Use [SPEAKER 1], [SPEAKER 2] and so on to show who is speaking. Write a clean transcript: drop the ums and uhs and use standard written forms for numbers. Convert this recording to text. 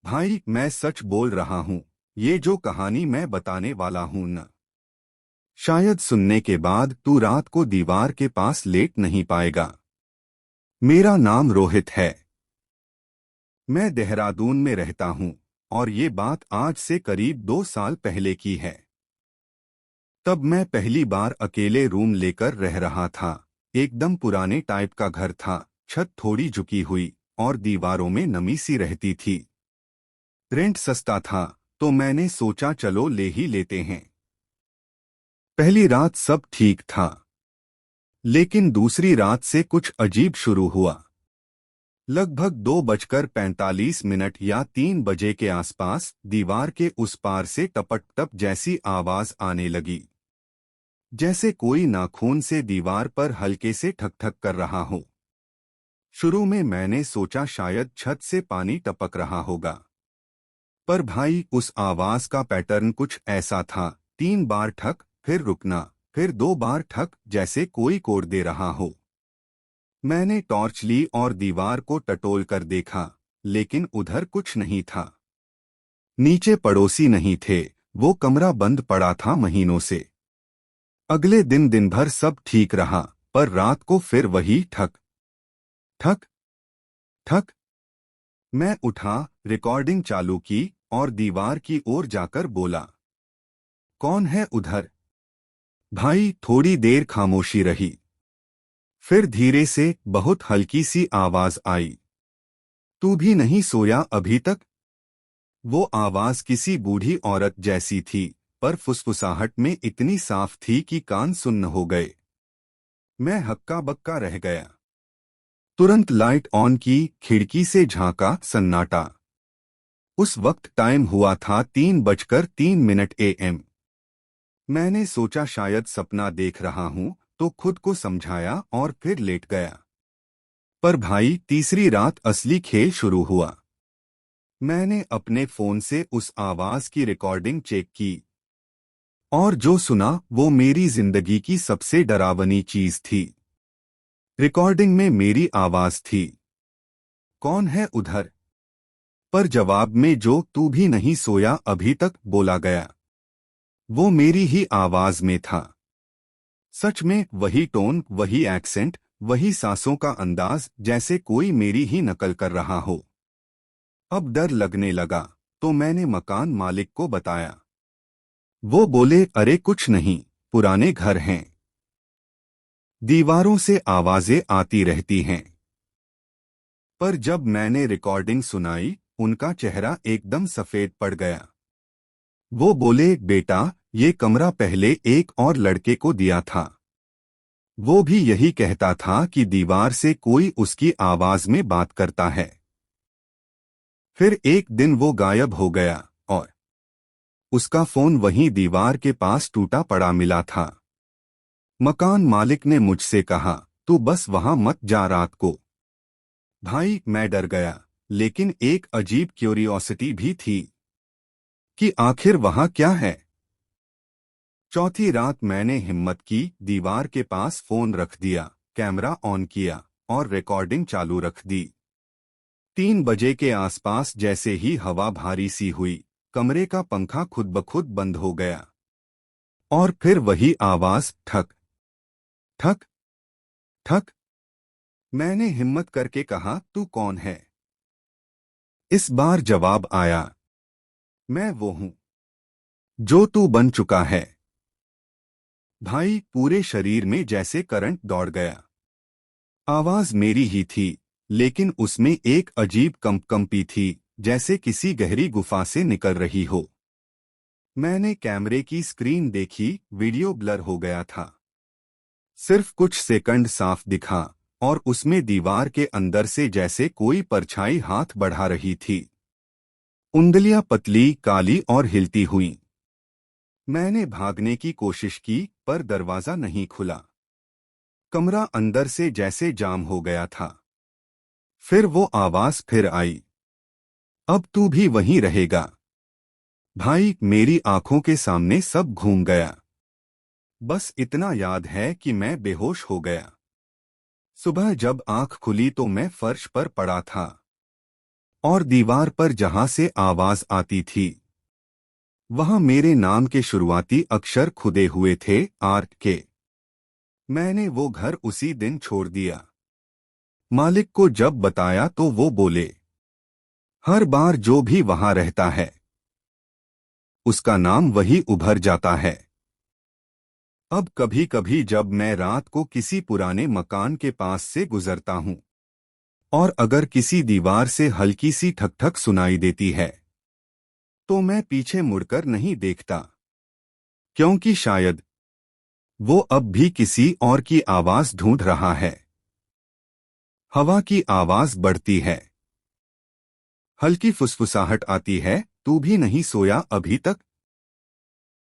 [SPEAKER 1] भाई मैं सच बोल रहा हूँ। ये जो कहानी मैं बताने वाला हूँ न, शायद सुनने के बाद तू रात को दीवार के पास लेट नहीं पाएगा। मेरा नाम रोहित है। मैं देहरादून में रहता हूँ और ये बात आज से करीब 2 साल पहले की है। तब मैं पहली बार अकेले रूम लेकर रह रहा था। एकदम पुराने टाइप का घर था, छत थोड़ी झुकी हुई और दीवारों में नमी सी रहती थी। रेंट सस्ता था तो मैंने सोचा चलो ले ही लेते हैं। पहली रात सब ठीक था, लेकिन दूसरी रात से कुछ अजीब शुरू हुआ। लगभग 2:45 या 3 बजे के आसपास दीवार के उस पार से टपक टप जैसी आवाज आने लगी, जैसे कोई नाखून से दीवार पर हल्के से ठक ठक कर रहा हो। शुरू में मैंने सोचा शायद छत से पानी टपक रहा होगा, पर भाई उस आवाज का पैटर्न कुछ ऐसा था, 3 बार ठक, फिर रुकना, फिर 2 बार ठक, जैसे कोई कोड दे रहा हो। मैंने टॉर्च ली और दीवार को टटोल कर देखा, लेकिन उधर कुछ नहीं था। नीचे पड़ोसी नहीं थे, वो कमरा बंद पड़ा था महीनों से। अगले दिन भर सब ठीक रहा, पर रात को फिर वही ठक ठक ठक। मैं उठा, रिकॉर्डिंग चालू की और दीवार की ओर जाकर बोला, कौन है उधर? भाई थोड़ी देर खामोशी रही। फिर धीरे से बहुत हल्की सी आवाज आई, तू भी नहीं सोया अभी तक? वो आवाज किसी बूढ़ी औरत जैसी थी, पर फुसफुसाहट में इतनी साफ थी कि कान सुन्न हो गए। मैं हक्का बक्का रह गया। तुरंत लाइट ऑन की, खिड़की से झांका, सन्नाटा। उस वक्त टाइम हुआ था 3:03 AM। मैंने सोचा शायद सपना देख रहा हूं, तो खुद को समझाया और फिर लेट गया। पर भाई तीसरी रात असली खेल शुरू हुआ। मैंने अपने फोन से उस आवाज की रिकॉर्डिंग चेक की, और जो सुना वो मेरी जिंदगी की सबसे डरावनी चीज थी। रिकॉर्डिंग में मेरी आवाज थी, कौन है उधर? पर जवाब में जो तू भी नहीं सोया अभी तक बोला गया, वो मेरी ही आवाज में था। सच में वही टोन, वही एक्सेंट, वही सांसों का अंदाज, जैसे कोई मेरी ही नकल कर रहा हो। अब डर लगने लगा, तो मैंने मकान मालिक को बताया। वो बोले, अरे कुछ नहीं, पुराने घर हैं, दीवारों से आवाजें आती रहती हैं। पर जब मैंने रिकॉर्डिंग सुनाई, उनका चेहरा एकदम सफेद पड़ गया। वो बोले, बेटा ये कमरा पहले एक और लड़के को दिया था। वो भी यही कहता था कि दीवार से कोई उसकी आवाज में बात करता है। फिर एक दिन वो गायब हो गया और उसका फोन वहीं दीवार के पास टूटा पड़ा मिला था। मकान मालिक ने मुझसे कहा, तू बस वहां मत जा रात को। भाई मैं डर गया, लेकिन एक अजीब क्यूरियोसिटी भी थी कि आखिर वहां क्या है। चौथी रात मैंने हिम्मत की, दीवार के पास फोन रख दिया, कैमरा ऑन किया और रिकॉर्डिंग चालू रख दी। 3 बजे के आसपास जैसे ही हवा भारी सी हुई, कमरे का पंखा खुद ब खुद बंद हो गया। और फिर वही आवाज, ठक ठक ठक। मैंने हिम्मत करके कहा, तू कौन है? इस बार जवाब आया, मैं वो हूं जो तू बन चुका है। भाई पूरे शरीर में जैसे करंट दौड़ गया। आवाज मेरी ही थी, लेकिन उसमें एक अजीब कंपी थी, जैसे किसी गहरी गुफा से निकल रही हो। मैंने कैमरे की स्क्रीन देखी, वीडियो ब्लर हो गया था। सिर्फ कुछ सेकंड साफ दिखा, और उसमें दीवार के अंदर से जैसे कोई परछाई हाथ बढ़ा रही थी। उंगलियां पतली, काली और हिलती हुईं। मैंने भागने की कोशिश की, पर दरवाजा नहीं खुला। कमरा अंदर से जैसे जाम हो गया था। फिर वो आवाज फिर आई, अब तू भी वहीं रहेगा। भाई मेरी आंखों के सामने सब घूम गया। बस इतना याद है कि मैं बेहोश हो गया। सुबह जब आंख खुली तो मैं फर्श पर पड़ा था। और दीवार पर जहां से आवाज आती थी वहां मेरे नाम के शुरुआती अक्षर खुदे हुए थे, आर के। मैंने वो घर उसी दिन छोड़ दिया। मालिक को जब बताया तो वो बोले, हर बार जो भी वहां रहता है उसका नाम वही उभर जाता है। अब कभी कभी जब मैं रात को किसी पुराने मकान के पास से गुजरता हूं और अगर किसी दीवार से हल्की सी ठक ठक सुनाई देती है तो मैं पीछे मुड़कर नहीं देखता, क्योंकि शायद वो अब भी किसी और की आवाज ढूंढ रहा है। हवा की आवाज बढ़ती है, हल्की फुसफुसाहट आती है, तू भी नहीं सोया अभी तक?